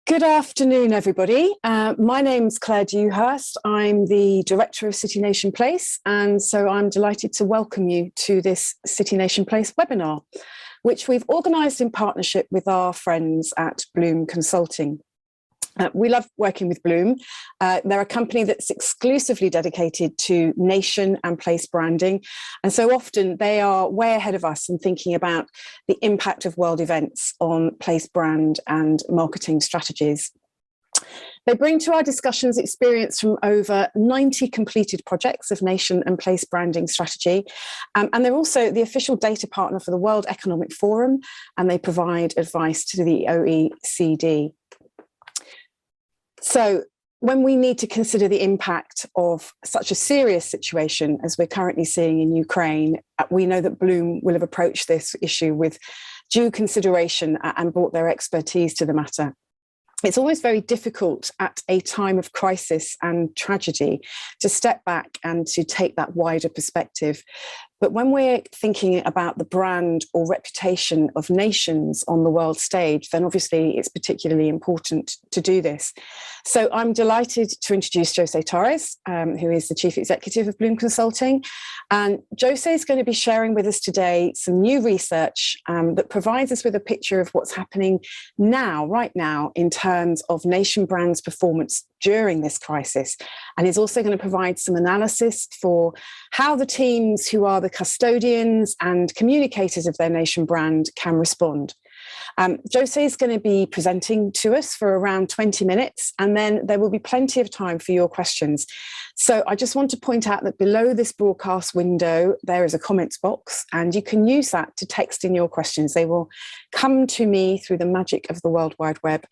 Good afternoon, everybody. My name's Claire Dewhurst. I'm the Director of City Nation Place, and so I'm delighted to welcome you to this City Nation Place webinar, which we've organised in partnership with our friends at Bloom Consulting. We love working with Bloom. They're a company that's exclusively dedicated to nation and place branding. And so often they are way ahead of us in thinking about the impact of world events on place brand and marketing strategies. They bring to our discussions experience from over 90 completed projects of nation and place branding strategy. And they're also the official data partner for the World Economic Forum, and they provide advice to the OECD. So when we need to consider the impact of such a serious situation as we're currently seeing in Ukraine, we know that Bloom will have approached this issue with due consideration and brought their expertise to the matter. It's always very difficult at a time of crisis and tragedy to step back and to take that wider perspective. But when we're thinking about the brand or reputation of nations on the world stage, then obviously it's particularly important to do this. So I'm delighted to introduce Jose Torres, who is the Chief Executive of Bloom Consulting. And Jose is going to be sharing with us today some new research that provides us with a picture of what's happening now, right now, in terms of nation brands' performance during this crisis. And he's also going to provide some analysis for how the teams who are the custodians and communicators of their nation brand can respond. Jose is going to be presenting to us for around 20 minutes, and then there will be plenty of time for your questions. So I just want to point out that below this broadcast window, there is a comments box, and you can use that to text in your questions. They will come to me through the magic of the World Wide Web.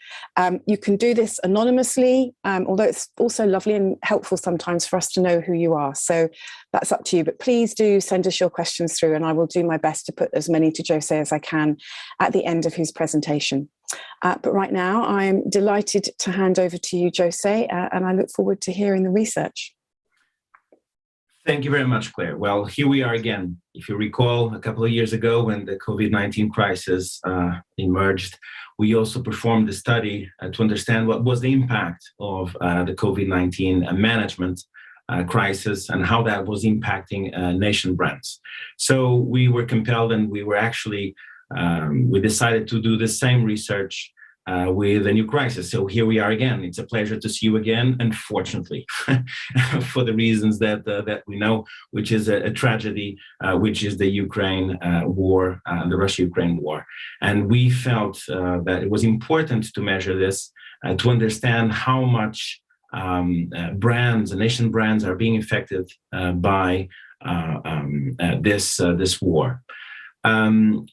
You can do this anonymously, although it's also lovely and helpful sometimes for us to know who you are. So that's up to you, but please do send us your questions through, and I will do my best to put as many to Jose as I can at the end of his presentation. But right now, I'm delighted to hand over to you, Jose, and I look forward to hearing the research. Thank you very much, Claire. Well, here we are again. If you recall, a couple of years ago when the COVID-19 crisis emerged, we also performed a study to understand what was the impact of the COVID-19 management crisis and how that was impacting nation brands. So we were compelled, and we were actually we decided to do the same research with a new crisis. So here we are again. It's a pleasure to see you again, unfortunately, for the reasons that we know, which is a tragedy, which is the Ukraine war, the Russia-Ukraine war. And we felt that it was important to measure this, to understand how much brands, nation brands, are being affected by this war.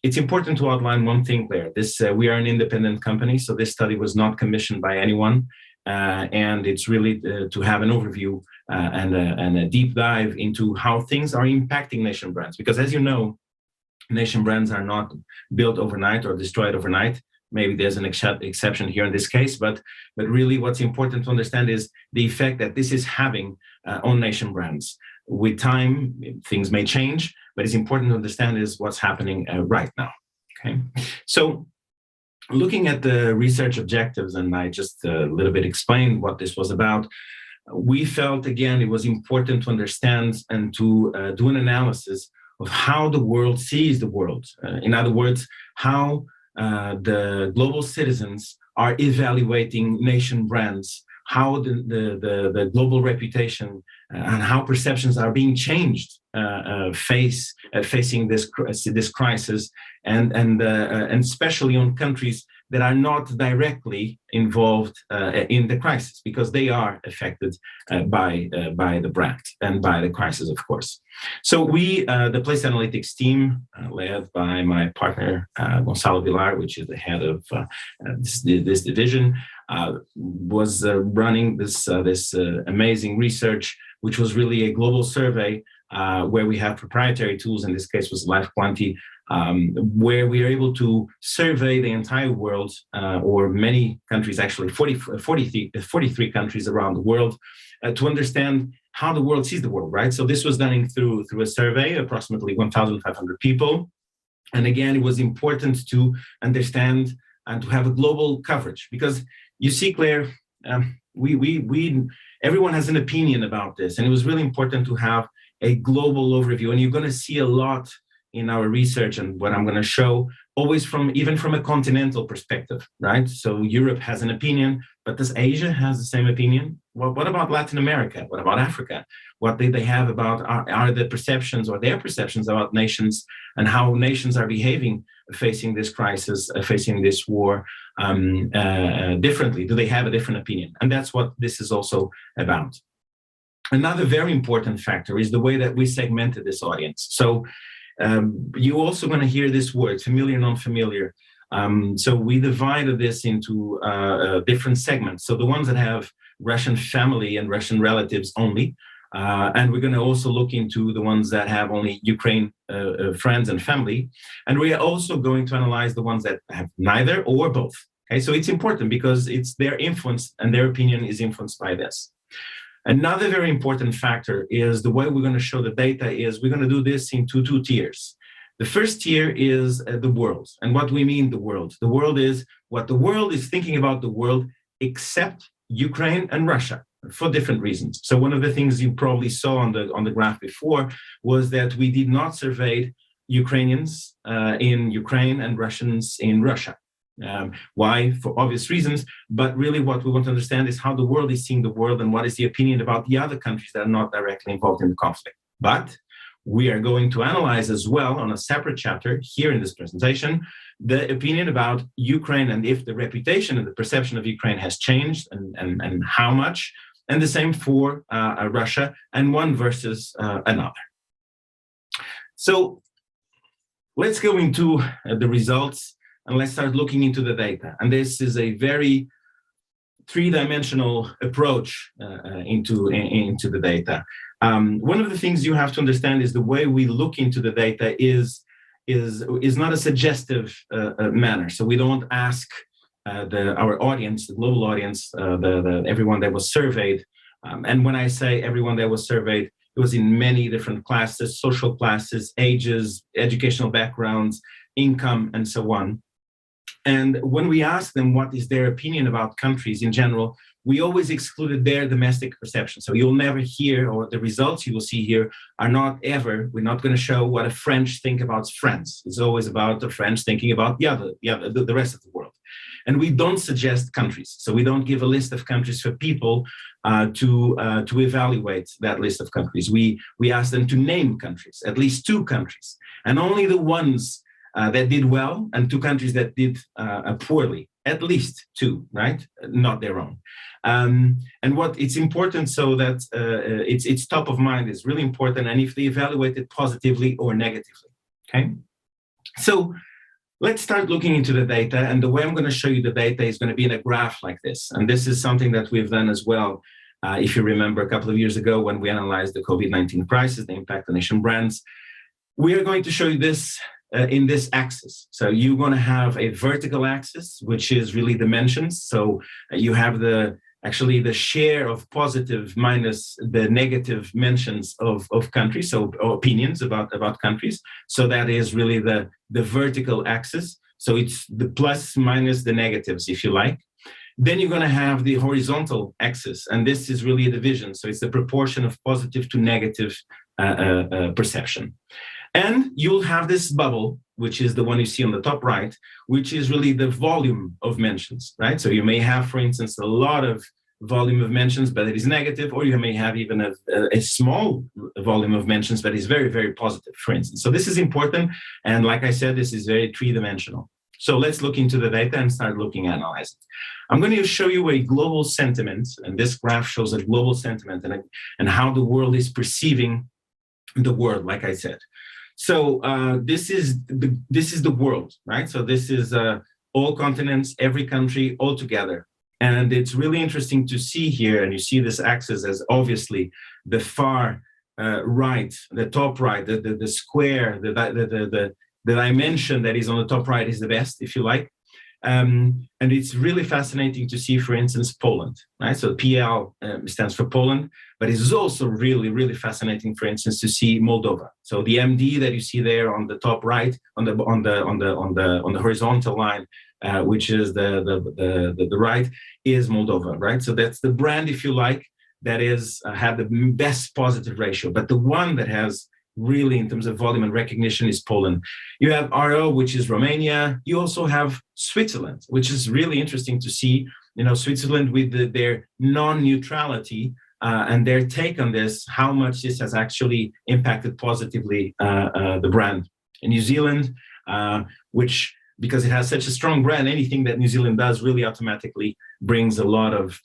It's important to outline one thing, Claire. We are an independent company, so this study was not commissioned by anyone, and it's really to have an overview and a deep dive into how things are impacting nation brands. Because as you know, nation brands are not built overnight or destroyed overnight. Maybe there's an exception here in this case, but really what's important to understand is the effect that this is having on nation brands. With time, things may change, but it's important to understand is what's happening right now. Okay, so looking at the research objectives, and I just a little bit explained what this was about, we felt again it was important to understand and to do an analysis of how the world sees the world. In other words, how the global citizens are evaluating nation brands, how the global reputation and how perceptions are being changed facing this crisis, and especially on countries that are not directly involved in the crisis, because they are affected by the brand and by the crisis, of course. So we, the Place Analytics team, led by my partner Gonzalo Villar, which is the head of this division, was running this amazing research, which was really a global survey where we have proprietary tools. In this case was Life Quanti, where we are able to survey the entire world, or many countries, actually 43 countries around the world, to understand how the world sees the world, right? So this was done through a survey, approximately 1,500 people. And again, it was important to understand and to have a global coverage. Because you see, Claire, everyone has an opinion about this, and it was really important to have a global overview. And you're going to see a lot in our research and what I'm going to show, always even from a continental perspective, right? So Europe has an opinion, but does Asia has the same opinion? Well, what about Latin America? What about Africa? What do they have about are the perceptions or their perceptions about nations and how nations are behaving facing this crisis, facing this war differently? Do they have a different opinion? And that's what this is also about. Another very important factor is the way that we segmented this audience. So you're also going to hear this word, familiar, non-familiar. So we divided this into different segments. So the ones that have Russian family and Russian relatives only. And we're going to also look into the ones that have only Ukraine friends and family. And we are also going to analyze the ones that have neither or both. Okay, so it's important because it's their influence and their opinion is influenced by this. Another very important factor is the way we're going to show the data is we're going to do this in two tiers. The first tier is the world. And what we mean the world. The world is what the world is thinking about the world except Ukraine and Russia for different reasons. So one of the things you probably saw on the graph before was that we did not survey Ukrainians in Ukraine and Russians in Russia. Why? For obvious reasons, but really what we want to understand is how the world is seeing the world and what is the opinion about the other countries that are not directly involved in the conflict. But we are going to analyze as well on a separate chapter here in this presentation, the opinion about Ukraine and if the reputation and the perception of Ukraine has changed and how much, and the same for Russia and one versus another. So let's go into the results. And let's start looking into the data. And this is a very three-dimensional approach into the data. One of the things you have to understand is the way we look into the data is not a suggestive manner. So we don't ask our audience, the global audience, everyone that was surveyed. And when I say everyone that was surveyed, it was in many different classes, social classes, ages, educational backgrounds, income, and so on. And when we ask them what is their opinion about countries in general, we always excluded their domestic perception. So you'll never hear, or the results you will see here are not ever, we're not going to show what a French think about France. It's always about the French thinking about the rest of the world. And we don't suggest countries. So we don't give a list of countries for people to evaluate that list of countries. We ask them to name countries, at least 2 countries, and only the ones that did well and 2 countries that did poorly, at least 2, right? Not their own. And what it's important so that it's top of mind is really important, and if they evaluate it positively or negatively, okay? So let's start looking into the data, and the way I'm going to show you the data is going to be in a graph like this. And this is something that we've done as well. If you remember a couple of years ago when we analyzed the COVID-19 crisis, the impact on Asian brands, we are going to show you this in this axis. So you're going to have a vertical axis, which is really dimensions. So you have the share of positive minus the negative mentions of countries, so opinions about countries. So that is really the vertical axis. So it's the plus minus the negatives, if you like. Then you're going to have the horizontal axis, and this is really a division. So it's the proportion of positive to negative perception. And you'll have this bubble, which is the one you see on the top right, which is really the volume of mentions, right? So you may have, for instance, a lot of volume of mentions, but it is negative, or you may have even a small volume of mentions, but is very, very positive, for instance. So this is important. And like I said, this is very three-dimensional. So let's look into the data and start looking at analyzing. I'm going to show you a global sentiment, and this graph shows a global sentiment and how the world is perceiving the world, like I said. So this is the world, right? So this is all continents, every country, all together. And it's really interesting to see here, and you see this axis as obviously the far right, the top right, the square, the dimension that is on the top right is the best, if you like. And it's really fascinating to see, for instance, Poland, right? So PL stands for Poland, but it's also really, really fascinating, for instance, to see Moldova. So the MD that you see there on the top right, on the horizontal line, which is the right, is Moldova, right? So that's the brand, if you like, that is had the best positive ratio. But the one that has really, in terms of volume and recognition, is Poland. You have RO, which is Romania. You also have Switzerland, which is really interesting to see. You know, Switzerland with their non-neutrality and their take on this, how much this has actually impacted positively the brand. In New Zealand, which, because it has such a strong brand, anything that New Zealand does really automatically brings a lot of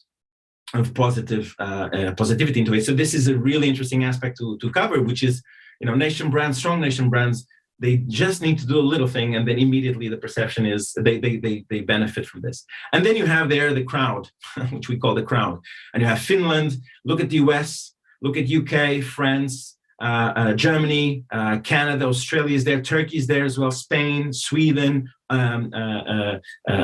positivity into it. So this is a really interesting aspect to cover, which is, you know, nation brands, strong nation brands, they just need to do a little thing, and then immediately the perception is they benefit from this. And then you have there the crowd, which we call the crowd. And you have Finland, look at the US, look at UK, France, Germany, Canada, Australia is there, Turkey is there as well, Spain, Sweden,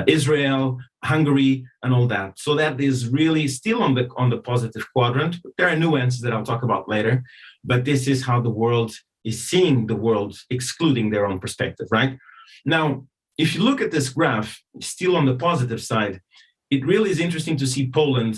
Israel, Hungary, and all that. So that is really still on the positive quadrant. There are nuances that I'll talk about later, but this is how the world is seeing the world, excluding their own perspective, right? Now, if you look at this graph, still on the positive side, it really is interesting to see Poland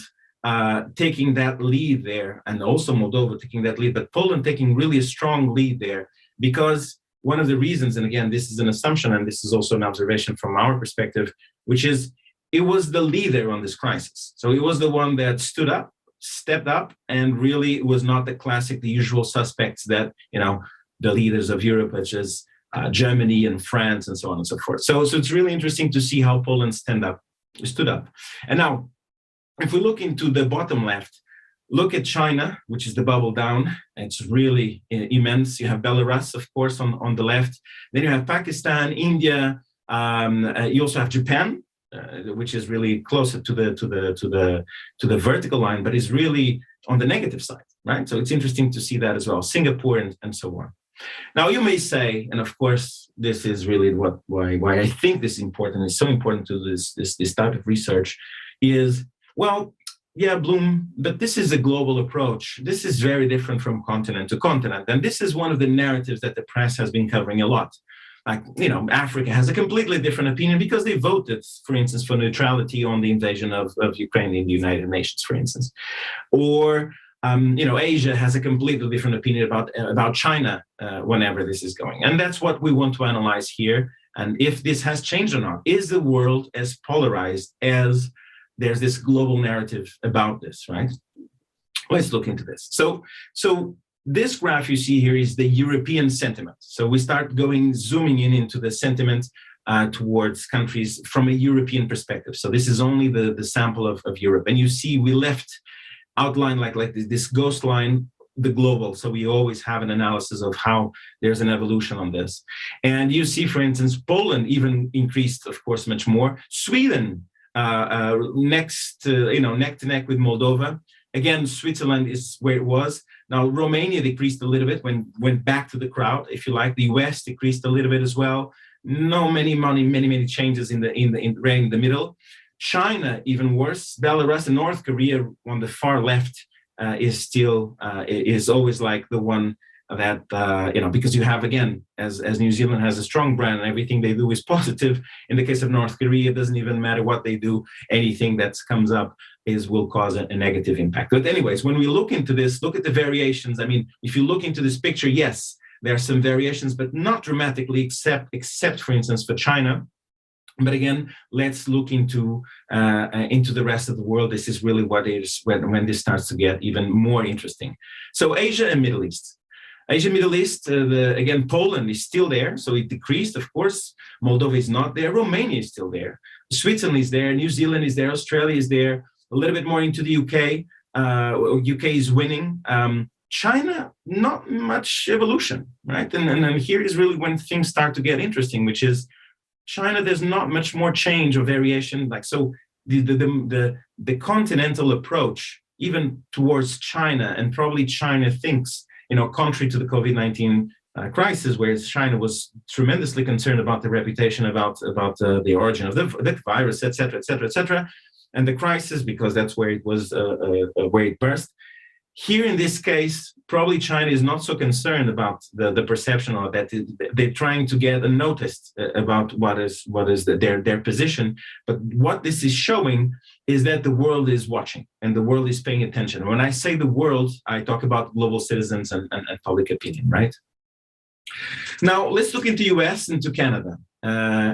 taking that lead there, and also Moldova taking that lead, but Poland taking really a strong lead there, because one of the reasons, and again, this is an assumption, and this is also an observation from our perspective, which is it was the leader on this crisis. So it was the one that stood up, stepped up, and really was not the usual suspects that, you know, the leaders of Europe, such as Germany and France and so on and so forth. So it's really interesting to see how Poland stood up. And now, if we look into the bottom left, look at China, which is the bubble down. It's really immense. You have Belarus, of course, on the left. Then you have Pakistan, India. You also have Japan, which is really closer to the vertical line, but is really on the negative side, right? So it's interesting to see that as well. Singapore and so on. Now you may say, and of course this is really why I think this is important. It's so important to this type of research. Is, well, yeah, Bloom, but this is a global approach. This is very different from continent to continent, and this is one of the narratives that the press has been covering a lot. Like, you know, Africa has a completely different opinion because they voted, for instance, for neutrality on the invasion of Ukraine in the United Nations, for instance. Or, you know, Asia has a completely different opinion about China whenever this is going. And that's what we want to analyze here. And if this has changed or not. Is the world as polarized as there's this global narrative about this, right? Let's look into this. So this graph you see here is the European sentiment. So we start zooming into the sentiment towards countries from a European perspective. So this is only the sample of Europe. And you see we left outline like this ghost line, the global. So we always have an analysis of how there's an evolution on this. And you see, for instance, Poland even increased, of course, much more. Sweden, neck to neck with Moldova. Again, Switzerland is where it was. Now, Romania decreased a little bit, went back to the crowd, if you like. The US decreased a little bit as well. No many changes in the middle. China, even worse. Belarus and North Korea on the far left is always like the one that, because you have, again, as New Zealand has a strong brand and everything they do is positive. In the case of North Korea, it doesn't even matter what they do. Anything that comes up will cause a negative impact. But anyways, when we look into this, look at the variations. I mean, if you look into this picture, yes, there are some variations, but not dramatically, except for instance, for China. But again, let's look into the rest of the world. This is really when this starts to get even more interesting. So Asia and Middle East. Asia, Middle East, again, Poland is still there, so it decreased, of course. Moldova is not there. Romania is still there. Switzerland is there. New Zealand is there. Australia is there. A little bit more into the UK. UK is winning. China, not much evolution, right? And here is really when things start to get interesting, which is China, there's not much more change or variation. Like, so the continental approach, even towards China, and probably China thinks, contrary to the COVID-19 crisis, where China was tremendously concerned about the reputation, about the origin of the virus, et cetera, and the crisis, because that's where it was, where it burst. Here in this case, probably China is not so concerned about the perception, or that they're trying to get noticed about what is their position. But what this is showing is that the world is watching and the world is paying attention. When I say the world, I talk about global citizens and public opinion, right? Now, let's look into US and to Canada.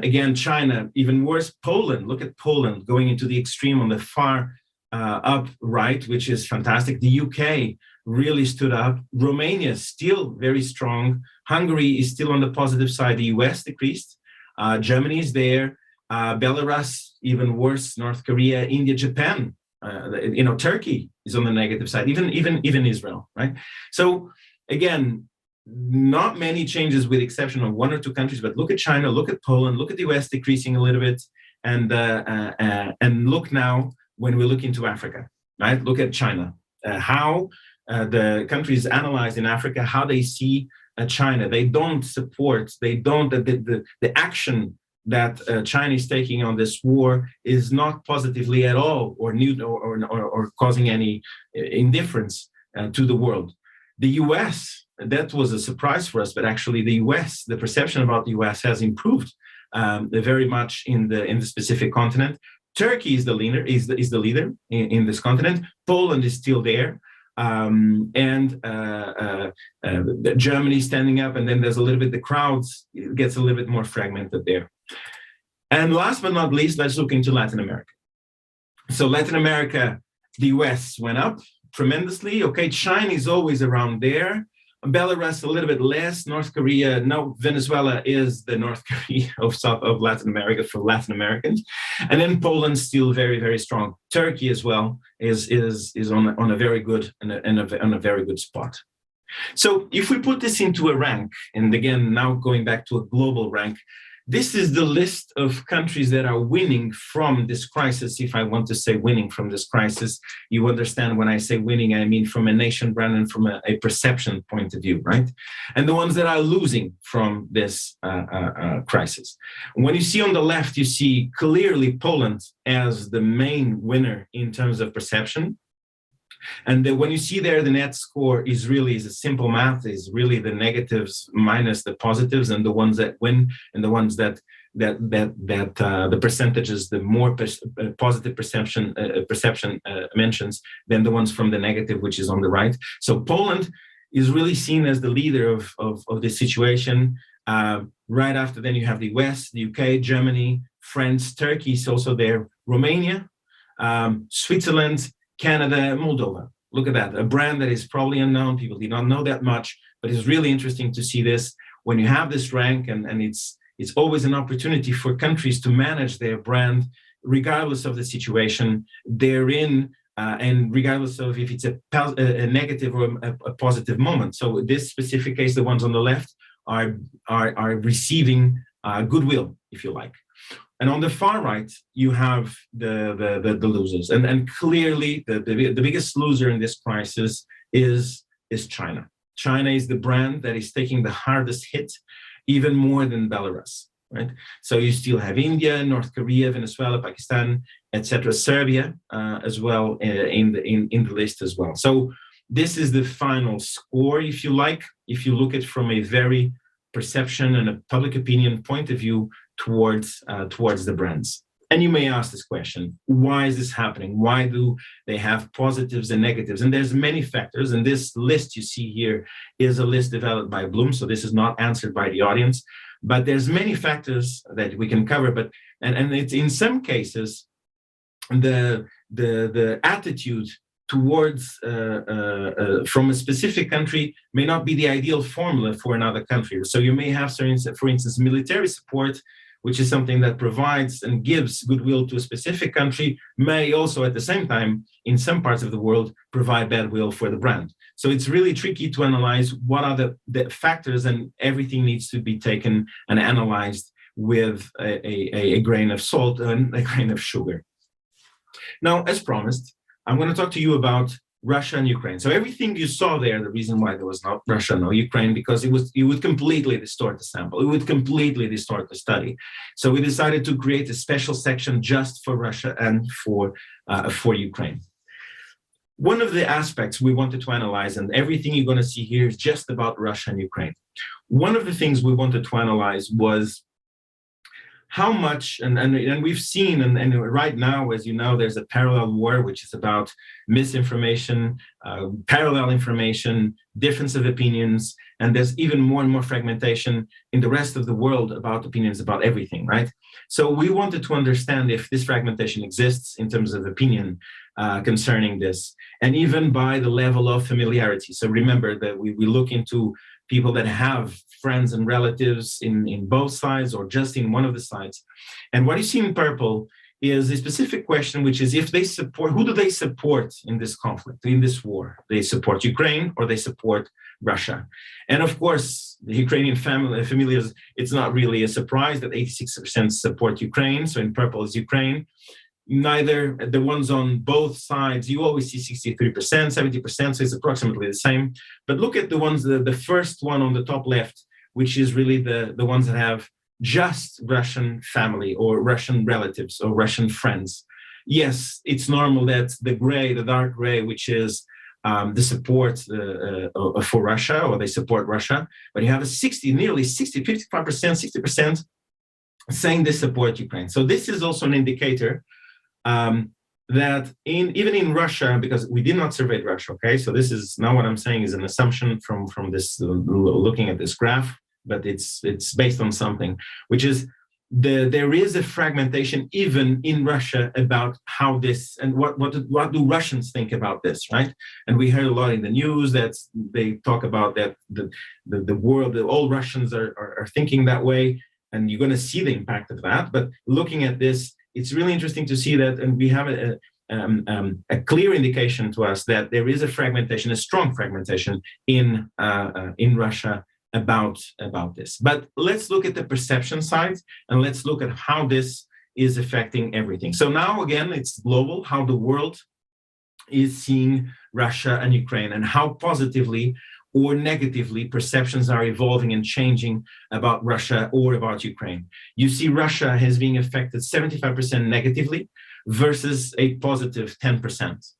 Again, China, even worse, Poland. Look at Poland going into the extreme on the far up right, which is fantastic. The UK really stood up. Romania still very strong. Hungary is still on the positive side. The US decreased. Germany is there. Belarus, even worse. North Korea, India, Japan. Turkey is on the negative side. Even Israel, right? So again, not many changes with the exception of one or two countries. But look at China. Look at Poland. Look at the US decreasing a little bit, and look now. When we look into Africa, right? Look at China, how the countries analyzed in Africa, how they see China. They don't support, the action that China is taking on this war is not positively at all or causing any indifference to the world. The US, that was a surprise for us, but actually the US, the perception about the US has improved very much in the specific continent. Turkey is the leader, in this continent. Poland is still there, and Germany standing up. And then there's a little bit, the crowds, it gets a little bit more fragmented there. And last but not least, let's look into Latin America. So Latin America, the US went up tremendously. Okay, China is always around there. Belarus a little bit less. North Korea, no, Venezuela is the North Korea of Latin America for Latin Americans, and then Poland still very, very strong. Turkey as well is on a very good on a very good spot. So if we put this into a rank, and again now going back to a global rank, this is the list of countries that are winning from this crisis. If I want to say winning from this crisis, you understand when I say winning, I mean from a nation brand and from a perception point of view, right? And the ones that are losing from this crisis. When you see on the left, you see clearly Poland as the main winner in terms of perception. And when you see there, the net score is a simple math, is really the negatives minus the positives, and the ones that win and the ones that the percentages, the more positive perception mentions than the ones from the negative, which is on the right. So Poland is really seen as the leader of this situation. Right after then you have the US, the UK, Germany, France, Turkey is also there, Romania, Switzerland, Canada, Moldova. Look at that, a brand that is probably unknown. People do not know that much, but it's really interesting to see this when you have this rank, and it's always an opportunity for countries to manage their brand, regardless of the situation they're in, and regardless of if it's a negative or a positive moment. So this specific case, the ones on the left are receiving goodwill, if you like. And on the far right, you have the losers. And clearly, the biggest loser in this crisis is China. China is the brand that is taking the hardest hit, even more than Belarus, right? So you still have India, North Korea, Venezuela, Pakistan, etc., Serbia as well in the list as well. So this is the final score, if you like, if you look at it from a very perception and a public opinion point of view towards the brands. And you may ask this question, why is this happening? Why do they have positives and negatives? And there's many factors, and this list you see here is a list developed by Bloom, so this is not answered by the audience, but there's many factors that we can cover, but and it's in some cases the attitude towards from a specific country may not be the ideal formula for another country. So you may have, for instance, military support, which is something that provides and gives goodwill to a specific country, may also at the same time, in some parts of the world, provide bad will for the brand. So it's really tricky to analyze what are the factors, and everything needs to be taken and analyzed with a grain of salt and a grain of sugar. Now, as promised, I'm going to talk to you about Russia and Ukraine. So everything you saw there, the reason why there was not Russia nor Ukraine, because it would completely distort the sample. It would completely distort the study. So we decided to create a special section just for Russia and for Ukraine. One of the aspects we wanted to analyze, and everything you're going to see here is just about Russia and Ukraine. One of the things we wanted to analyze was how much, and we've seen, and right now, as you know, there's a parallel war, which is about misinformation, parallel information, difference of opinions, and there's even more and more fragmentation in the rest of the world about opinions about everything, right? So we wanted to understand if this fragmentation exists in terms of opinion concerning this, and even by the level of familiarity. So remember that we look into people that have friends and relatives in both sides or just in one of the sides. And what you see in purple is a specific question, which is if they support, who do they support in this conflict, in this war? They support Ukraine or they support Russia? And of course, the Ukrainian families, it's not really a surprise that 86% support Ukraine. So in purple is Ukraine. Neither the ones on both sides, you always see 63%, 70%, so it's approximately the same. But look at the ones, the first one on the top left, which is really the ones that have just Russian family or Russian relatives or Russian friends. Yes, it's normal that the gray, the dark gray, which is the support for Russia, or they support Russia, but you have a nearly 60, 55%, 60% saying they support Ukraine. So this is also an indicator that even in Russia, because we did not survey Russia, okay? So this is not what I'm saying is an assumption from this looking at this graph, but it's based on something, which is there is a fragmentation even in Russia about how this and what do Russians think about this, right? And we heard a lot in the news that they talk about that the world, all Russians are thinking that way, and you're going to see the impact of that. But looking at this, it's really interesting to see that, and we have a clear indication to us that there is a fragmentation, a strong fragmentation in Russia about this. But let's look at the perception side, and let's look at how this is affecting everything. So now again, it's global, how the world is seeing Russia and Ukraine, and how positively or negatively perceptions are evolving and changing about Russia or about Ukraine. You see Russia has been affected 75% negatively versus a positive 10%.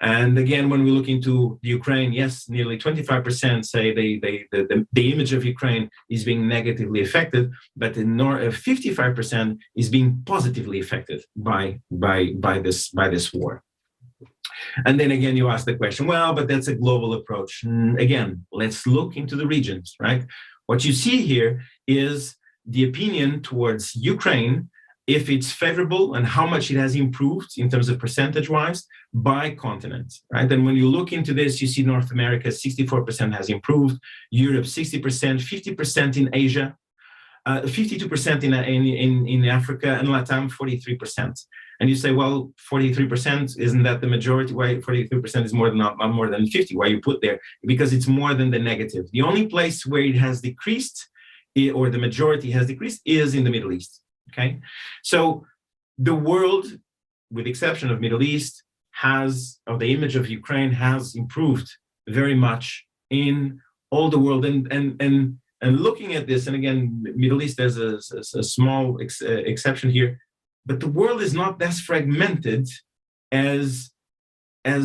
And again, when we look into Ukraine, yes, nearly 25% say the image of Ukraine is being negatively affected, but 55% is being positively affected by this war. And then again, you ask the question, well, but that's a global approach. Again, let's look into the regions, right? What you see here is the opinion towards Ukraine, if it's favorable and how much it has improved in terms of percentage-wise by continent, right? And when you look into this, you see North America, 64% has improved, Europe, 60%, 50% in Asia, 52% in Africa, and Latam, 43%. And you say, well, 43%, isn't that the majority? Why 43% is not more than 50? Why you put there? Because it's more than the negative. The only place where it has decreased, or the majority has decreased, is in the Middle East, okay? So the world, with the exception of Middle East, or the image of Ukraine has improved very much in all the world. And looking at this, and again, Middle East, there's a small exception here, but the world is not as fragmented as the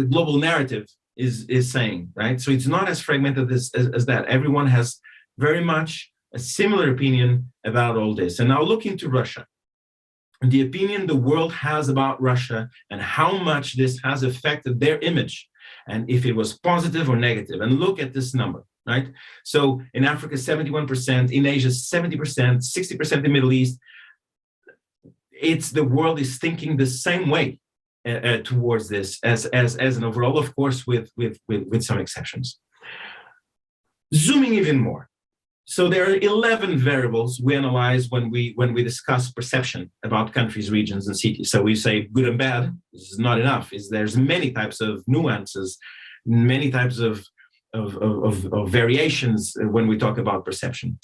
global narrative is saying, right? So it's not as fragmented as that. Everyone has very much a similar opinion about all this. And now look into Russia. The opinion the world has about Russia and how much this has affected their image, and if it was positive or negative. And look at this number, right? So in Africa, 71%, in Asia, 70%, 60% in the Middle East. The world is thinking the same way towards this as an overall, of course, with some exceptions. Zooming even more. So there are 11 variables we analyze when we discuss perception about countries, regions, and cities. So we say good and bad. This is not enough. There's many types of nuances, many types of variations when we talk about perception.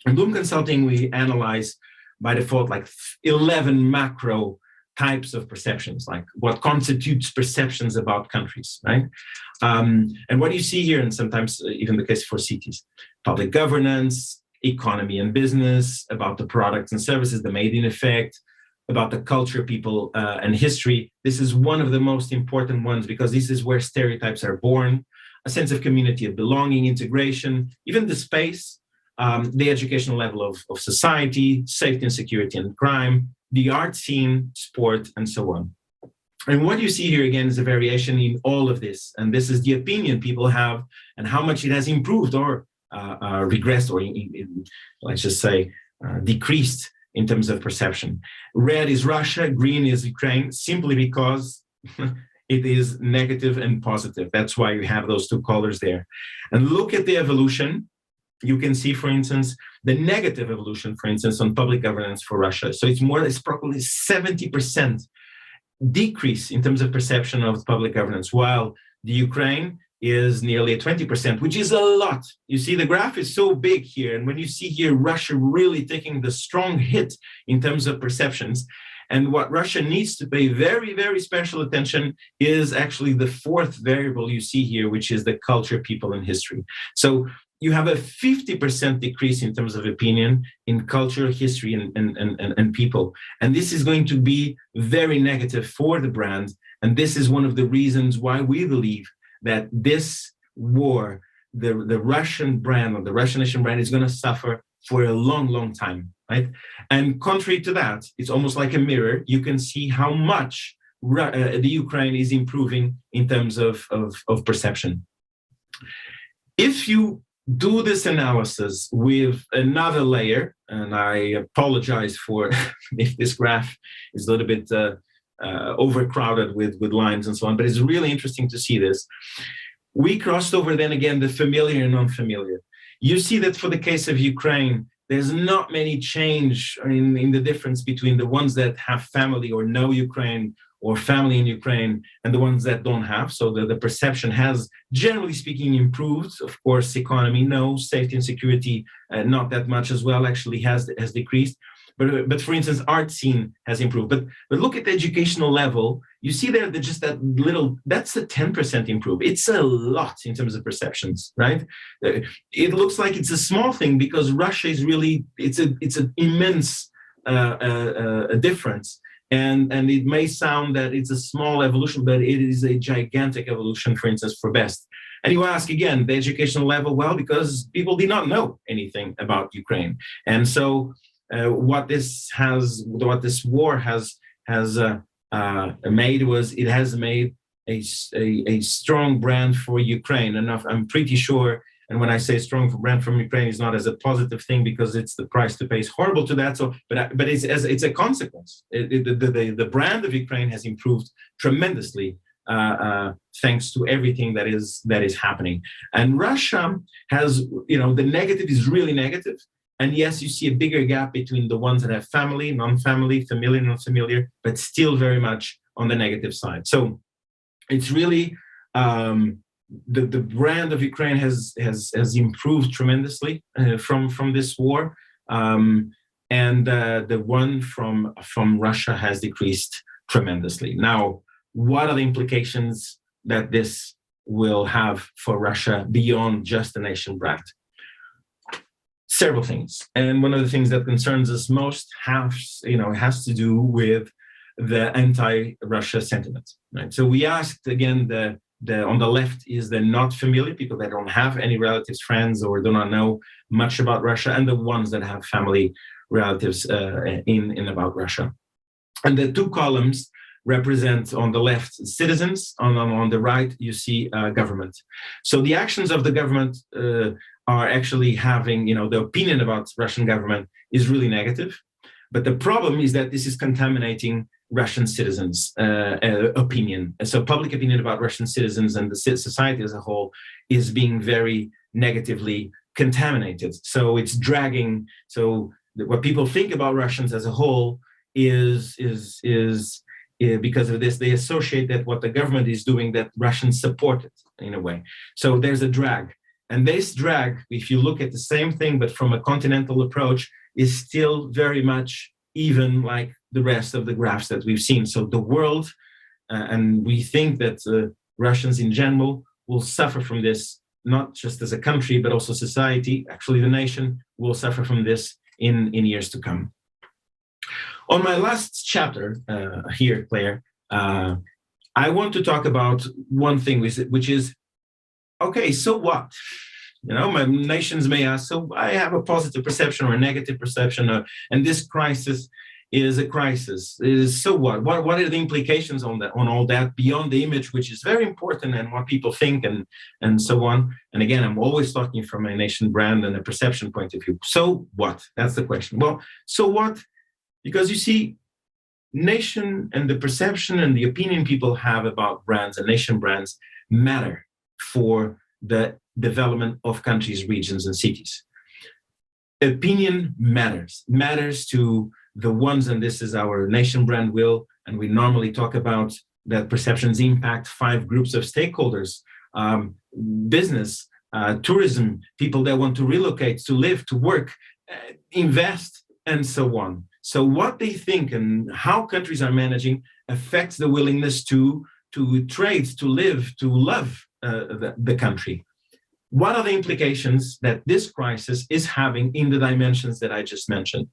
In Bloom Consulting, we analyze by default like 11 macro types of perceptions, like what constitutes perceptions about countries, right? And what you see here, and sometimes even the case for cities, public governance, economy and business, about the products and services, the made-in effect, about the culture, people, and history. This is one of the most important ones because this is where stereotypes are born, a sense of community, of belonging, integration, even the space, the educational level of society, safety and security and crime, the art scene, sport, and so on. And what you see here again is a variation in all of this. And this is the opinion people have and how much it has improved or regressed or let's just say decreased in terms of perception. Red is Russia, green is Ukraine, simply because it is negative and positive. That's why you have those two colors there. And look at the evolution. You can see, for instance, the negative evolution, for instance, on public governance for Russia. So it's probably 70% decrease in terms of perception of public governance, while the Ukraine is nearly 20%, which is a lot. You see, the graph is so big here. And when you see here, Russia really taking the strong hit in terms of perceptions, and what Russia needs to pay very, very special attention is actually the fourth variable you see here, which is the culture, people, and history. So you have a 50% decrease in terms of opinion in culture, history, and people. And this is going to be very negative for the brand. And this is one of the reasons why we believe that this war, the Russian brand or the Russian nation brand is going to suffer for a long, long time, right? And contrary to that, it's almost like a mirror. You can see how much the Ukraine is improving in terms of perception. If you do this analysis with another layer, and I apologize for if this graph is a little bit overcrowded with lines and so on, but it's really interesting to see this. We crossed over then again the familiar and non-familiar. You see that for the case of Ukraine, there's not many change in the difference between the ones that have family or know Ukraine or family in Ukraine and the ones that don't have. So the perception has, generally speaking, improved. Of course, economy, no. Safety and security, not that much as well, actually has decreased. But for instance, art scene has improved. But look at the educational level. You see there that just that little, that's a 10% improvement. It's a lot in terms of perceptions, right? It looks like it's a small thing because Russia is really, it's an immense difference. And it may sound that it's a small evolution, but it is a gigantic evolution, for instance, for best. And you ask again, the educational level, well, because people did not know anything about Ukraine. And so what this war has made was it has made a strong brand for Ukraine. And I'm pretty sure, and when I say strong brand from Ukraine, it's not as a positive thing because it's the price to pay is horrible to that. So, but it's a consequence. The brand of Ukraine has improved tremendously thanks to everything that is happening. And Russia has, the negative is really negative. And yes, you see a bigger gap between the ones that have family, non-family, familiar, non-familiar, but still very much on the negative side. So it's really the brand of Ukraine has improved tremendously from this war, and the one from Russia has decreased tremendously. Now, what are the implications that this will have for Russia beyond just the nation brand? Several things, and one of the things that concerns us most has to do with the anti-Russia sentiment. Right. So we asked again, on the left is the not familiar people that don't have any relatives, friends, or do not know much about Russia, and the ones that have family, relatives in about Russia. And the two columns represent on the left citizens, on the right you see government. So the actions of the government are actually having, the opinion about Russian government is really negative. But the problem is that this is contaminating Russian citizens' opinion. So public opinion about Russian citizens and the society as a whole is being very negatively contaminated. So it's dragging. So what people think about Russians as a whole is because of this, they associate that what the government is doing, that Russians support it in a way. So there's a drag. And this drag, if you look at the same thing, but from a continental approach, is still very much even like the rest of the graphs that we've seen. So the world, and we think that Russians in general will suffer from this, not just as a country, but also society, actually the nation will suffer from this in years to come. On my last chapter here, Claire, I want to talk about one thing, which is, okay, so what? You know, my nations may ask, so I have a positive perception or a negative perception, and this crisis is a crisis. So what? What are the implications on that, on all that, beyond the image, which is very important, and what people think, and so on. And again, I'm always talking from a nation brand and a perception point of view. So what? That's the question. Well, so what? Because you see, nation and the perception and the opinion people have about brands and nation brands matter for the development of countries, regions, and cities. Opinion matters to the ones, and this is our nation brand wheel, and we normally talk about that perceptions impact 5 groups of stakeholders: business, tourism, people that want to relocate, to live, to work, invest, and so on. So what they think and how countries are managing affects the willingness to trade, to live, to love the country. What are the implications that this crisis is having in the dimensions that I just mentioned?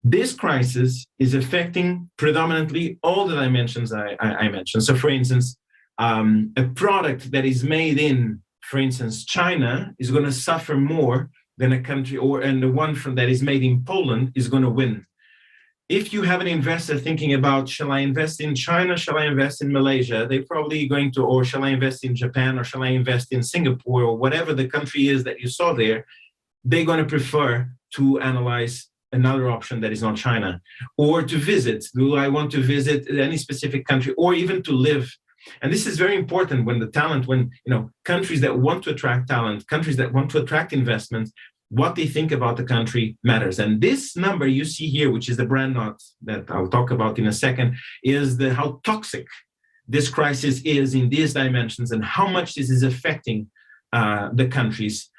This crisis is affecting predominantly all the dimensions I mentioned. So for instance, a product that is made in, for instance, China is going to suffer more than a country, and the one that is made in Poland is going to win. If you have an investor thinking about, shall I invest in China, shall I invest in Malaysia, they're probably going to, or shall I invest in Japan, or shall I invest in Singapore, or whatever the country is that you saw there, they're going to prefer to analyze another option that is not China, or to visit. Do I want to visit any specific country, or even to live? And this is very important when the talent, when, you know, countries that want to attract talent, countries that want to attract investment, what they think about the country matters. And this number you see here, which is the R-naught that I'll talk about in a second, is how toxic this crisis is in these dimensions and how much this is affecting the countries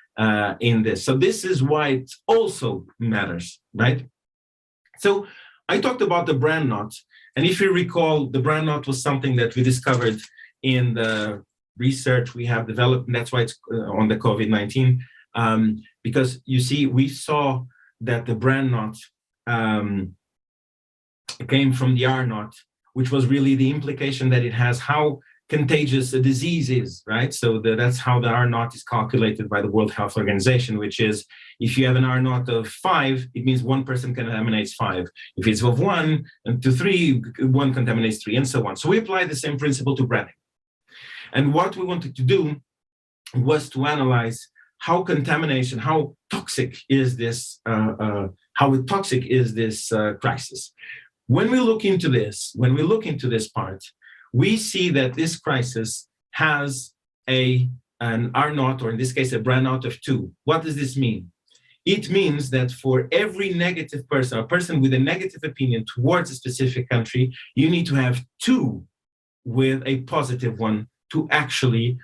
in this. So this is why it also matters, right? So I talked about the R-naught. And if you recall, the R-naught was something that we discovered in the research we have developed, and that's why it's on the COVID-19. Because you see, we saw that the R-naught came from the R-naught, which was really the implication that it has how contagious a disease is, right? So that's how the R-naught is calculated by the World Health Organization, which is, if you have an R-naught of 5, it means one person contaminates 5. If it's of 1 and to 3, 1 contaminates 3, and so on. So we apply the same principle to branding. And what we wanted to do was to analyze how contamination, how toxic is this, crisis. When we look into this part, we see that this crisis has an R-naught, or in this case, a R-naught of 2. What does this mean? It means that for every negative person, a person with a negative opinion towards a specific country, you need to have 2 with a positive one to actually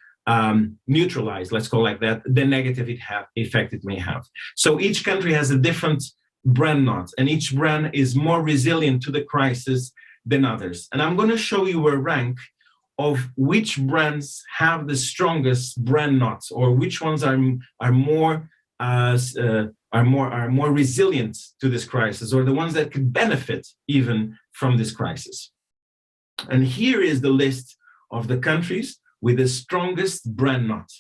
neutralize, let's call it like that, the negative effect it may have. So each country has a different R-naught, and each brand is more resilient to the crisis than others. And I'm going to show you a rank of which brands have the strongest R-naughts, or which ones are more resilient to this crisis, or the ones that could benefit even from this crisis. And here is the list of the countries with the strongest R-naught.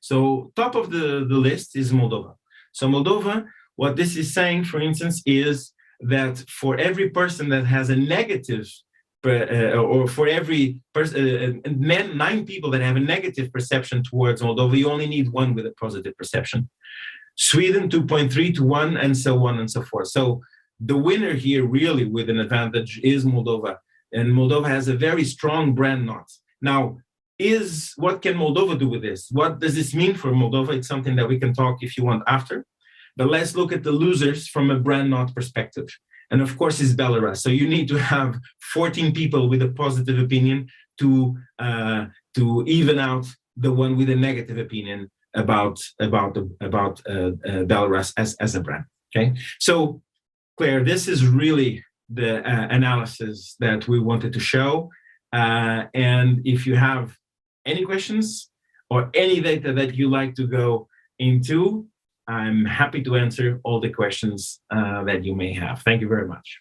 So top of the list is Moldova. So Moldova, what this is saying, for instance, is that for every person that has a negative, or for every person, 9 people that have a negative perception towards Moldova, you only need 1 with a positive perception. Sweden, 2.3 to 1, and so on and so forth. So the winner here, really with an advantage, is Moldova. And Moldova has a very strong R-naught. Now, what can Moldova do with this? What does this mean for Moldova? It's something that we can talk, if you want, after. But let's look at the losers from a R-naught perspective. And of course, it's Belarus. So you need to have 14 people with a positive opinion to even out the one with a negative opinion about Belarus as a brand. Okay. So, Claire, this is really the analysis that we wanted to show. And if you have any questions or any data that you like to go into, I'm happy to answer all the questions that you may have. Thank you very much.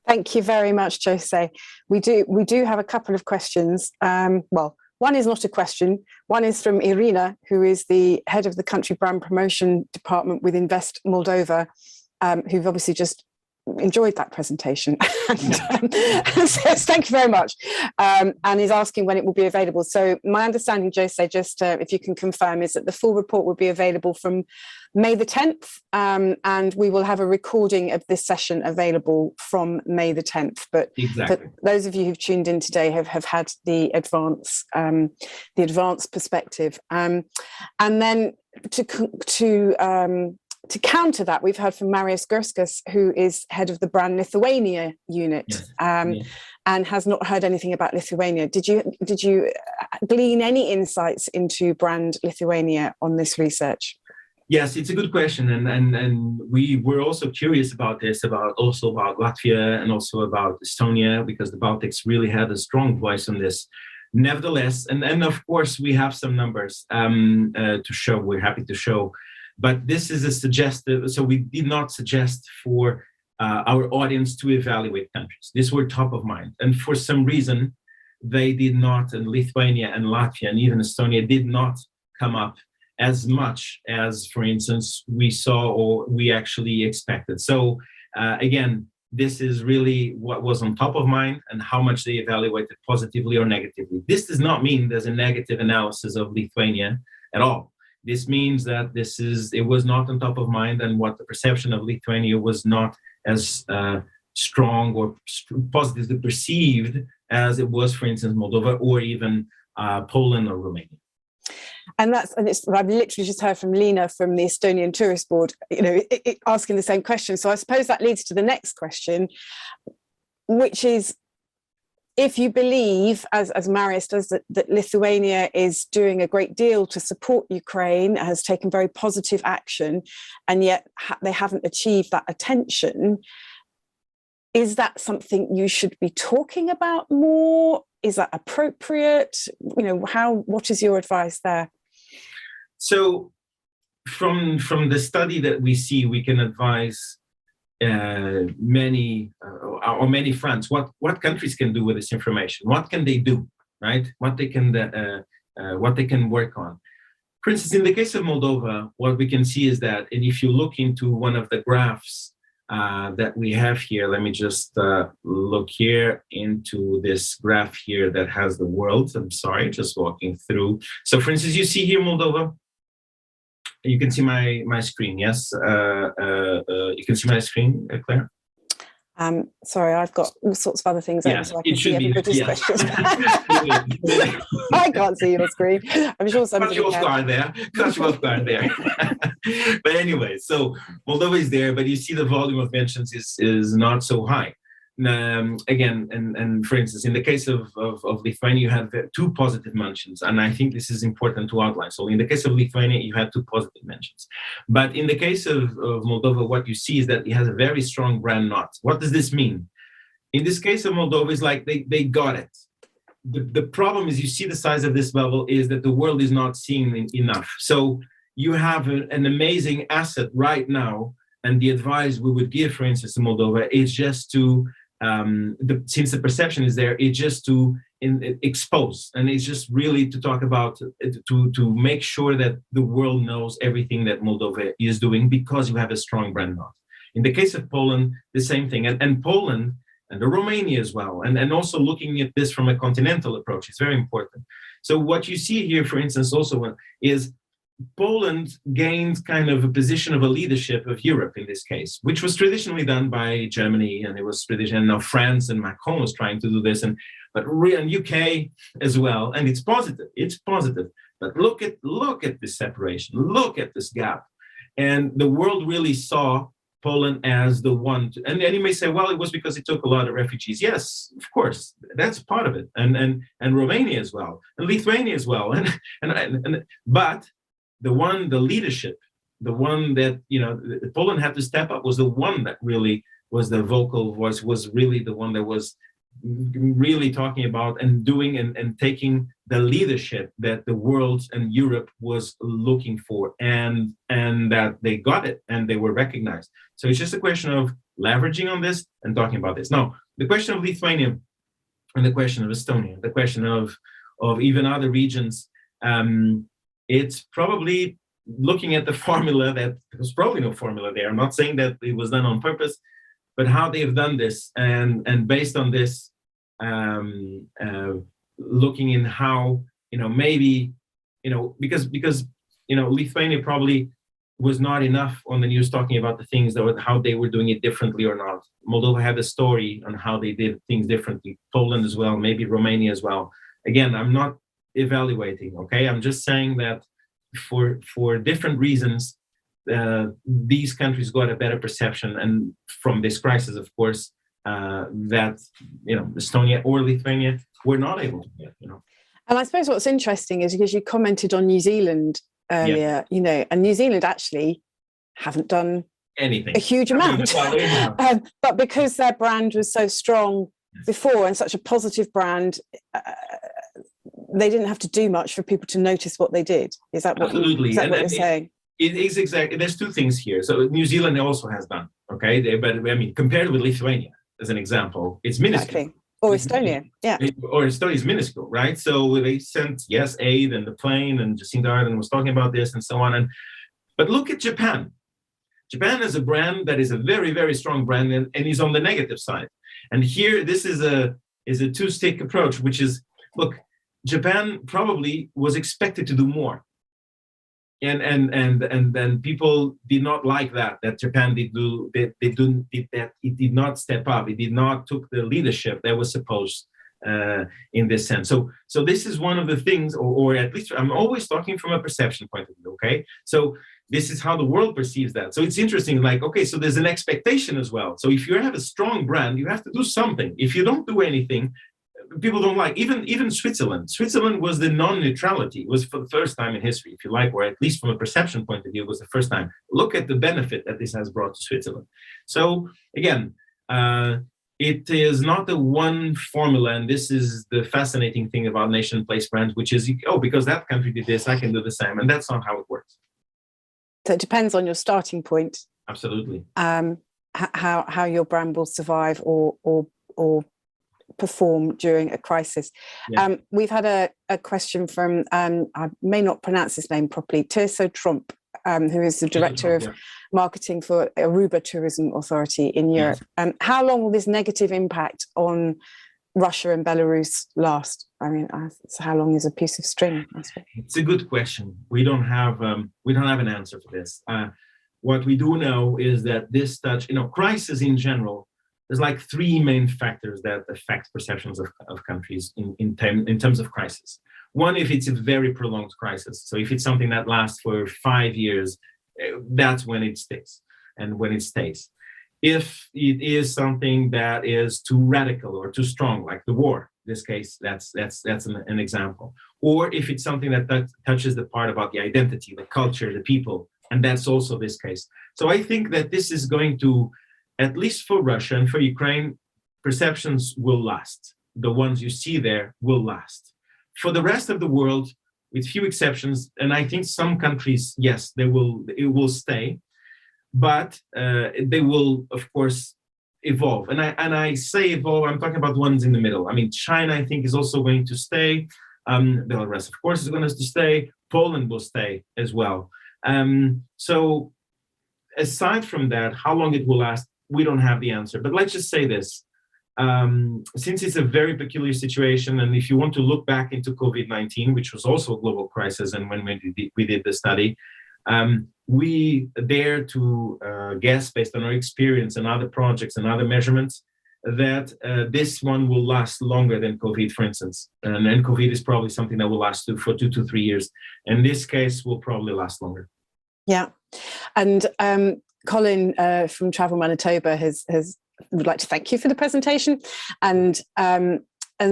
Thank you very much, Jose. We do have a couple of questions. Well, one is not a question. One is from Irina, who is the head of the country brand promotion department with Invest Moldova, who've obviously just enjoyed that presentation and says thank you very much, and is asking when it will be available. So my understanding, Jose, just if you can confirm, is that the full report will be available from May the 10th, and we will have a recording of this session available from May the 10th. But exactly, for those of you who've tuned in today have had the advance perspective, and then to counter that, we've heard from Marius Gurskas, who is head of the brand Lithuania unit, and has not heard anything about Lithuania. Did you glean any insights into brand Lithuania on this research? Yes, it's a good question, and we were also curious about this, about Latvia and also about Estonia, because the Baltics really had a strong voice on this. Nevertheless, and of course we have some numbers to show. We're happy to show. But this is a suggestive, so we did not suggest for our audience to evaluate countries. These were top of mind. And for some reason, they did not, and Lithuania and Latvia and even Estonia did not come up as much as, for instance, we saw or we actually expected. So again, this is really what was on top of mind and how much they evaluated positively or negatively. This does not mean there's a negative analysis of Lithuania at all. This means that it was not on top of mind, and what the perception of Lithuania was not as strong or positively perceived as it was, for instance, Moldova or even Poland or Romania. And I've literally just heard from Lena from the Estonian Tourist Board, asking the same question. So I suppose that leads to the next question, which is, if you believe, as Marius does, that Lithuania is doing a great deal to support Ukraine, has taken very positive action, and yet they haven't achieved that attention, is that something you should be talking about more? Is that appropriate? What is your advice there? So from the study that we see, we can advise many fronts. What countries can do with this information? What can they do, right? What they can work on. For instance, in the case of Moldova, what we can see is that, and if you look into one of the graphs that we have here, let me just look here into this graph here that has the world. I'm sorry, just walking through. So for instance, you see here Moldova. You can see my screen, yes? You can see my screen, Claire? Sorry, I've got all sorts of other things open, so I can see everybody's questions. I can't see your screen. I'm sure somebody can. Cut you off guard there. But anyway, so Moldova is there, but you see the volume of mentions is not so high. Again, and for instance, in the case of Lithuania, you had two positive mentions, and I think this is important to outline. So in the case of Lithuania, you had two positive mentions. But in the case of Moldova, what you see is that it has a very strong brand knot. What does this mean? In this case of Moldova, it's like they got it. The problem is, you see the size of this bubble is that the world is not seeing enough. So you have an amazing asset right now, and the advice we would give, for instance, to Moldova is just to since the perception is there, it's just to expose, and it's just really to talk about, to make sure that the world knows everything that Moldova is doing, because you have a strong brand knot. In the case of Poland, the same thing, and Poland and Romania as well, and also looking at this from a continental approach is very important. So what you see here, for instance, also is Poland gained kind of a position of a leadership of Europe in this case, which was traditionally done by Germany, and it was traditional. And now France and Macron was trying to do this, and UK as well. And it's positive. It's positive. But look at this separation. Look at this gap, and the world really saw Poland as the one. And you may say, well, it was because it took a lot of refugees. Yes, of course, that's part of it, and Romania as well, and Lithuania as well, but the leadership, the one that, Poland had to step up, was the one that really was the vocal voice, was really the one that was really talking about and doing and taking the leadership that the world and Europe was looking for, and that they got it and they were recognized. So it's just a question of leveraging on this and talking about this. Now, the question of Lithuania and the question of Estonia, the question of even other regions, it's probably looking at the formula that there's probably no formula there. I'm not saying that it was done on purpose, but how they have done this, and based on this, looking in how, maybe, because Lithuania probably was not enough on the news talking about the things that how they were doing it differently or not. Moldova had a story on how they did things differently. Poland as well, maybe Romania as well. Again, I'm not evaluating, okay? I'm just saying that for different reasons, these countries got a better perception, and from this crisis, of course, that Estonia or Lithuania were not able to get. And I suppose what's interesting is because you commented on New Zealand earlier, and New Zealand actually haven't done anything, a huge amount, but because their brand was so strong before and such a positive brand, they didn't have to do much for people to notice what they did. Is that what Absolutely. Is that what you're saying? It is exactly. There's two things here. So New Zealand also has done, okay? But I mean, compared with Lithuania, as an example, it's minuscule. Exactly. Or Estonia, yeah. Or Estonia is minuscule, right? So they sent, aid and the plane, and Jacinda Ardern was talking about this and so on. But look at Japan. Japan is a brand that is a very, very strong brand, and is on the negative side. And here, this is a two-stick approach, which is, look, Japan probably was expected to do more. And then people did not like that Japan did that. It did not step up. It did not took the leadership that was supposed in this sense. So this is one of the things, or at least I'm always talking from a perception point of view. Okay, so this is how the world perceives that. So it's interesting. Like, okay, so there's an expectation as well. So if you have a strong brand, you have to do something. If you don't do anything, people don't like. Even Switzerland. Switzerland was the non-neutrality. It was for the first time in history, if you like, or at least from a perception point of view, it was the first time. Look at the benefit that this has brought to Switzerland. So again, it is not the one formula, and this is the fascinating thing about nation place brands, which is, because that country did this, I can do the same, and that's not how it works. So it depends on your starting point. Absolutely. How your brand will survive or perform during a crisis. Yeah. We've had a question from, I may not pronounce his name properly, Tirso Trump, who is the director of marketing for Aruba Tourism Authority in Europe. Yes. How long will this negative impact on Russia and Belarus last? I mean, so how long is a piece of string? I suppose? It's a good question. We don't have an answer for this. What we do know is that this crisis in general, there's like three main factors that affect perceptions of countries in terms of crisis. One, if it's a very prolonged crisis. So if it's something that lasts for 5 years, that's when it sticks and when it stays. If it is something that is too radical or too strong, like the war, in this case, that's an example. Or if it's something that touches the part about the identity, the culture, the people, and that's also this case. So I think that this is going to, at least for Russia and for Ukraine, perceptions will last. The ones you see there will last. For the rest of the world, with few exceptions, and I think some countries, yes, it will stay, but they will, of course, evolve. And I say evolve, I'm talking about ones in the middle. I mean, China, I think, is also going to stay. Belarus, of course, is going to stay. Poland will stay as well. So aside from that, how long it will last, we don't have the answer. But let's just say this. Since it's a very peculiar situation, and if you want to look back into COVID-19, which was also a global crisis, and when we did the study, we dare to guess, based on our experience and other projects and other measurements, that this one will last longer than COVID, for instance. And then COVID is probably something that will last for 2 to 3 years. And this case will probably last longer. Yeah. And Colin from Travel Manitoba would like to thank you for the presentation, and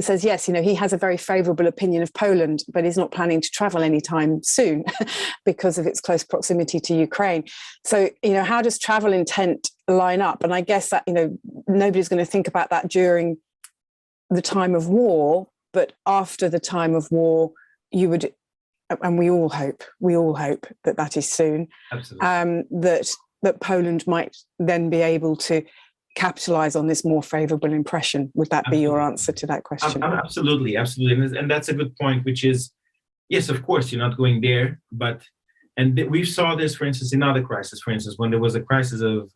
says, yes, he has a very favourable opinion of Poland, but he's not planning to travel anytime soon because of its close proximity to Ukraine. So, how does travel intent line up? And I guess that, nobody's going to think about that during the time of war, but after the time of war, you would, and we all hope that that is soon, that Poland might then be able to capitalize on this more favorable impression. Would that be your answer to that question? Absolutely. And that's a good point, which is, yes, of course, you're not going there, but, we saw this, for instance, in other crises, for instance, when there was a crisis of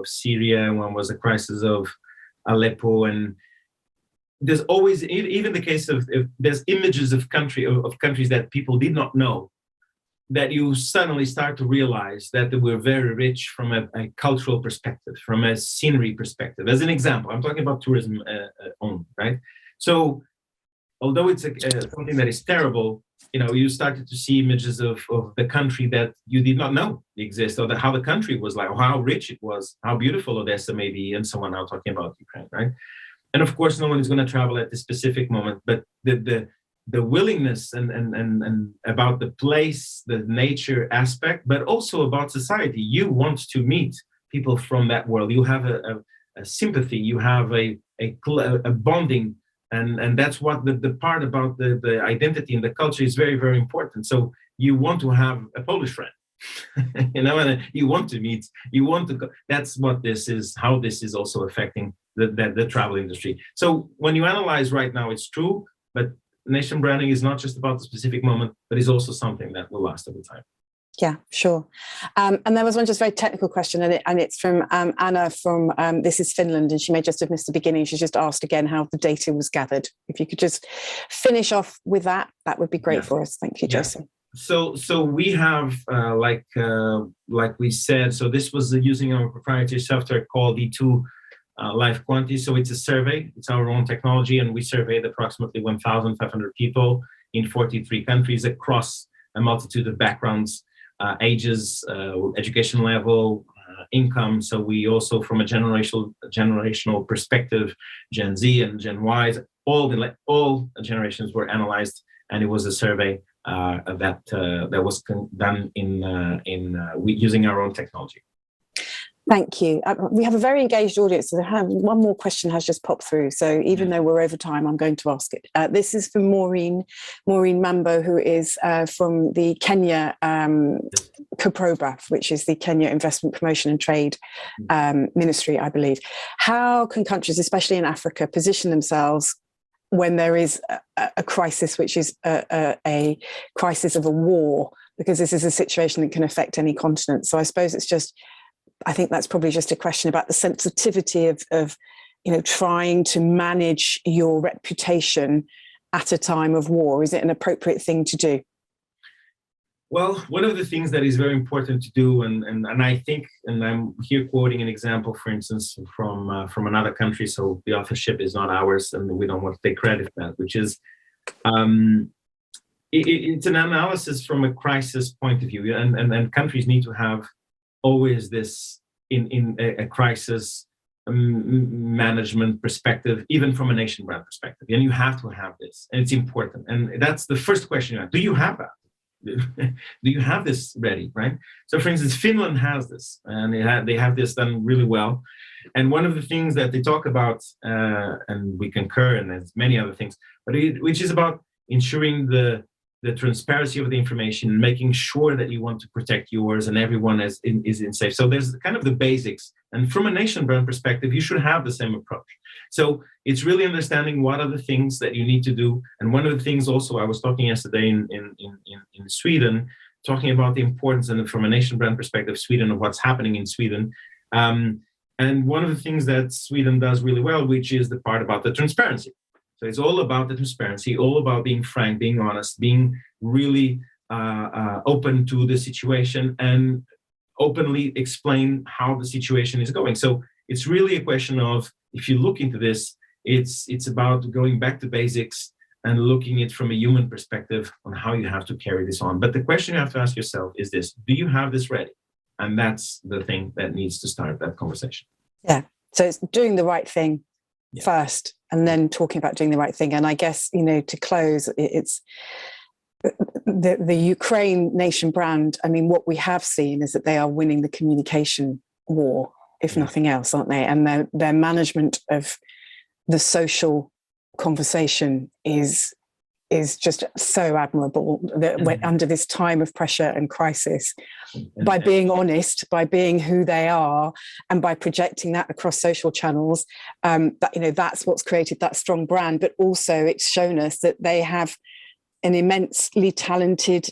Syria, when was a crisis of Aleppo, and there's always, even the case of, if there's images of countries that people did not know, that you suddenly start to realize that they were very rich from a cultural perspective, from a scenery perspective. As an example, I'm talking about tourism only, right? So although it's something that is terrible, you started to see images of the country that you did not know exist, or how the country was like, or how rich it was, how beautiful Odessa may be, and so on. Now talking about Ukraine, right? And of course, no one is going to travel at this specific moment, but the willingness and about the place, the nature aspect, but also about society. You want to meet people from that world. You have a sympathy. You have a bonding, and that's what the part about the identity and the culture is very, very important. So you want to have a Polish friend. And you want to meet, you want to go. That's what this is, how this is also affecting the travel industry. So when you analyze right now, it's true, but nation branding is not just about the specific moment, but is also something that will last over time. Yeah, sure. And there was one just very technical question, and it's from Anna from This is Finland, and she may just have missed the beginning. She just asked again how the data was gathered. If you could just finish off with that would be great for us. Thank you, Jason. So we have, like we said, so this was using our proprietary software called E2 Life Quanti. So it's a survey, it's our own technology, and we surveyed approximately 1,500 people in 43 countries across a multitude of backgrounds, ages, education level, income. So we also, from a generational perspective, Gen Z and Gen Y, all generations were analyzed, and it was a survey that was done using our own technology. Thank you. We have a very engaged audience. So one more question has just popped through. So even though we're over time, I'm going to ask it. This is from Maureen Mambo, who is from the Kenya COPROBA, which is the Kenya Investment Promotion and Trade Ministry, I believe. How can countries, especially in Africa, position themselves when there is a crisis, which is a crisis of a war, because this is a situation that can affect any continent? So I suppose I think that's probably just a question about the sensitivity of trying to manage your reputation at a time of war. Is it an appropriate thing to do? Well, one of the things that is very important to do, and I think, and I'm here quoting an example, for instance, from another country, so the authorship is not ours, and we don't want to take credit for that, which is, it's an analysis from a crisis point of view, and countries need to have always this in a crisis management perspective, even from a nation brand perspective, and you have to have this, and it's important, and that's the first question you have. Do you have that? Do you have this ready, right? So for instance, Finland has this, and they have this done really well. And one of the things that they talk about, and we concur, and there's many other things, but which is about ensuring the transparency of the information, making sure that you want to protect yours and everyone is in safe. So there's kind of the basics. And from a nation brand perspective, you should have the same approach. So it's really understanding what are the things that you need to do. And one of the things also, I was talking yesterday in Sweden, talking about the importance, and from a nation brand perspective, Sweden, of what's happening in Sweden. And one of the things that Sweden does really well, which is the part about the transparency. So it's all about the transparency, all about being frank, being honest, being really open to the situation, and openly explain how the situation is going. So it's really a question of, if you look into this, it's about going back to basics and looking at it from a human perspective on how you have to carry this on. But the question you have to ask yourself is this: do you have this ready? And that's the thing that needs to start that conversation. Yeah. So it's doing the right thing first, and then talking about doing the right thing. And I guess, to close, it's the Ukraine nation brand. I mean, what we have seen is that they are winning the communication war, if nothing else, aren't they? And their management of the social conversation is just so admirable, that under this time of pressure and crisis, by being honest, by being who they are, and by projecting that across social channels, that's what's created that strong brand. But also it's shown us that they have an immensely talented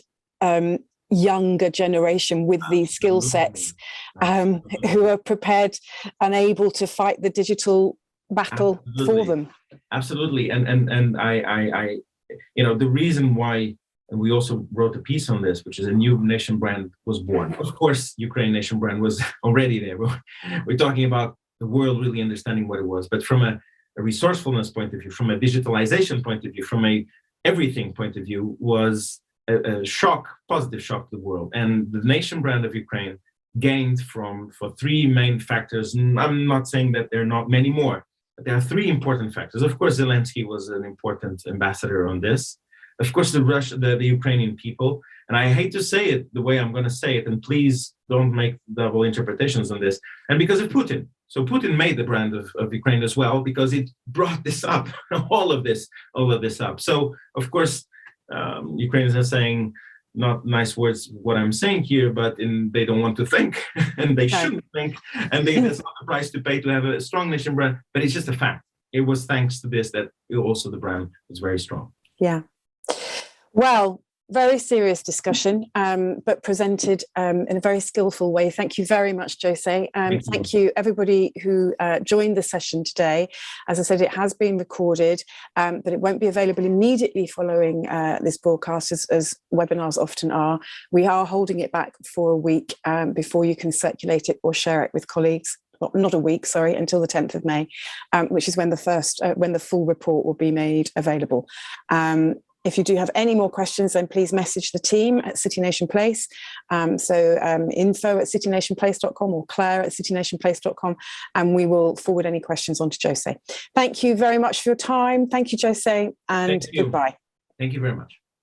younger generation with these skill sets, who are prepared and able to fight the digital battle for them. Absolutely. And I the reason why, and we also wrote a piece on this, which is a new nation brand was born. Of course, Ukraine nation brand was already there. We're talking about the world really understanding what it was. But from a resourcefulness point of view, from a digitalization point of view, from a everything point of view, was a shock, positive shock to the world. And the nation brand of Ukraine gained for three main factors. And I'm not saying that there are not many more, but there are three important factors. Of course, Zelensky was an important ambassador on this. Of course, the Ukrainian people, and I hate to say it the way I'm going to say it, and please don't make double interpretations on this, and because of Putin. So Putin made the brand of Ukraine as well, because it brought this up, all of this up. So, of course, Ukrainians are saying not nice words what I'm saying here, but they don't want to think, and they shouldn't think, and that's not the price to pay to have a strong nation brand. But it's just a fact. It was thanks to this that also the brand was very strong. Yeah. Well, very serious discussion, but presented in a very skillful way. Thank you very much, Jose. Thank you, everybody who joined the session today. As I said, it has been recorded, but it won't be available immediately following this broadcast, as webinars often are. We are holding it back for a week before you can circulate it or share it with colleagues. Well, not a week, sorry, until the 10th of May, which is when the full report will be made available. If you do have any more questions, then please message the team at City Nation Place. Info@citynationplace.com or Claire@citynationplace.com, and we will forward any questions on to Jose. Thank you very much for your time. Thank you, Jose, and goodbye. Thank you very much.